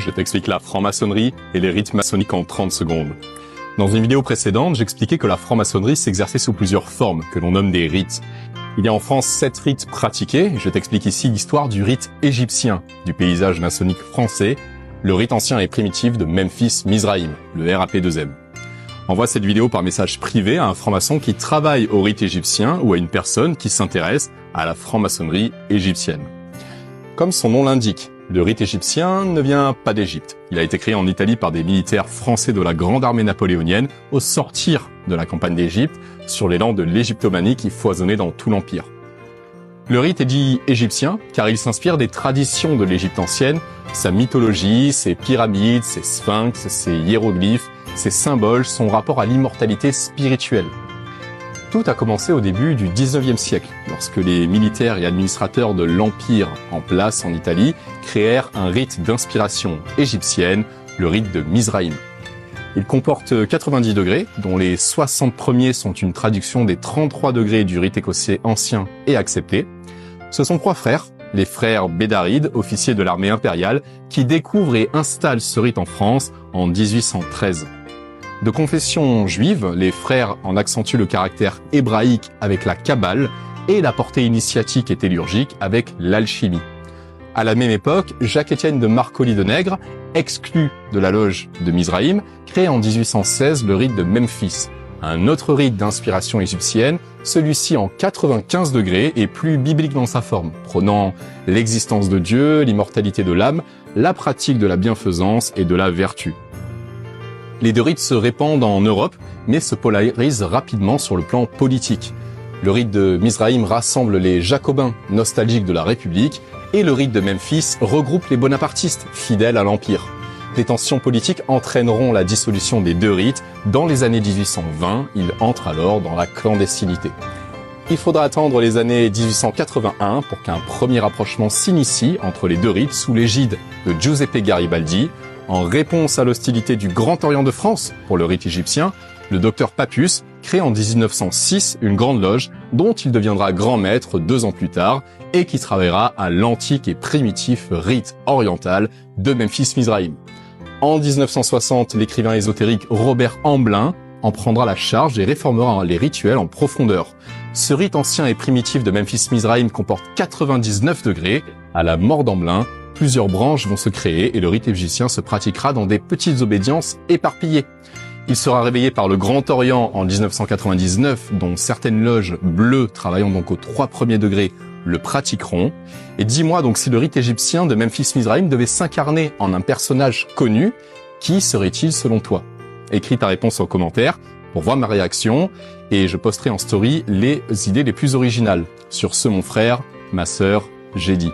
je t'explique la franc-maçonnerie et les rites maçonniques en 30 secondes. Dans une vidéo précédente, j'expliquais que la franc-maçonnerie s'exerçait sous plusieurs formes, que l'on nomme des rites. Il y a en France 7 rites pratiqués, je t'explique ici l'histoire du rite égyptien, du paysage maçonnique français, le rite ancien et primitif de Memphis-Mizraïm, le RAP2M. Envoie cette vidéo par message privé à un franc-maçon qui travaille au rite égyptien ou à une personne qui s'intéresse à la franc-maçonnerie égyptienne. Comme son nom l'indique, le rite égyptien ne vient pas d'Égypte. Il a été créé en Italie par des militaires français de la grande armée napoléonienne au sortir de la campagne d'Égypte sur l'élan de l'égyptomanie qui foisonnait dans tout l'Empire. Le rite est dit égyptien car il s'inspire des traditions de l'Égypte ancienne, sa mythologie, ses pyramides, ses sphinx, ses hiéroglyphes, ses symboles, son rapport à l'immortalité spirituelle. Tout a commencé au début du 19e siècle, lorsque les militaires et administrateurs de l'Empire en place en Italie créèrent un rite d'inspiration égyptienne, le rite de Mizraïm. Il comporte 90 degrés, dont les 60 premiers sont une traduction des 33 degrés du rite écossais ancien et accepté. Ce sont 3 frères, les frères Bédarides, officiers de l'armée impériale, qui découvrent et installent ce rite en France en 1813. De confession juive, les frères en accentuent le caractère hébraïque avec la Kabbale et la portée initiatique et tellurgique avec l'alchimie. À la même époque, Jacques-Étienne de Marcoli de Nègre, exclu de la loge de Mizraïm, crée en 1816 le rite de Memphis, un autre rite d'inspiration égyptienne, celui-ci en 95 degrés et plus biblique dans sa forme, prônant l'existence de Dieu, l'immortalité de l'âme, la pratique de la bienfaisance et de la vertu. Les 2 rites se répandent en Europe, mais se polarisent rapidement sur le plan politique. Le rite de Mizraïm rassemble les jacobins nostalgiques de la République et le rite de Memphis regroupe les bonapartistes fidèles à l'Empire. Des tensions politiques entraîneront la dissolution des 2 rites. Dans les années 1820, ils entrent alors dans la clandestinité. Il faudra attendre les années 1881 pour qu'un premier rapprochement s'initie entre les 2 rites sous l'égide de Giuseppe Garibaldi. En réponse à l'hostilité du Grand Orient de France pour le rite égyptien, le docteur Papus crée en 1906 une grande loge dont il deviendra grand maître 2 ans plus tard et qui travaillera à l'antique et primitif rite oriental de Memphis-Mizraïm. En 1960, l'écrivain ésotérique Robert Amblin en prendra la charge et réformera les rituels en profondeur. Ce rite ancien et primitif de Memphis-Mizraïm comporte 99 degrés. À la mort d'Amblin, plusieurs branches vont se créer et le rite égyptien se pratiquera dans des petites obédiences éparpillées. Il sera réveillé par le Grand Orient en 1999, dont certaines loges bleues travaillant donc aux 3 premiers degrés le pratiqueront. Et dis-moi donc si le rite égyptien de Memphis-Mizraïm devait s'incarner en un personnage connu, qui serait-il selon toi? Écris ta réponse en commentaire pour voir ma réaction et je posterai en story les idées les plus originales. Sur ce mon frère, ma sœur, j'ai dit.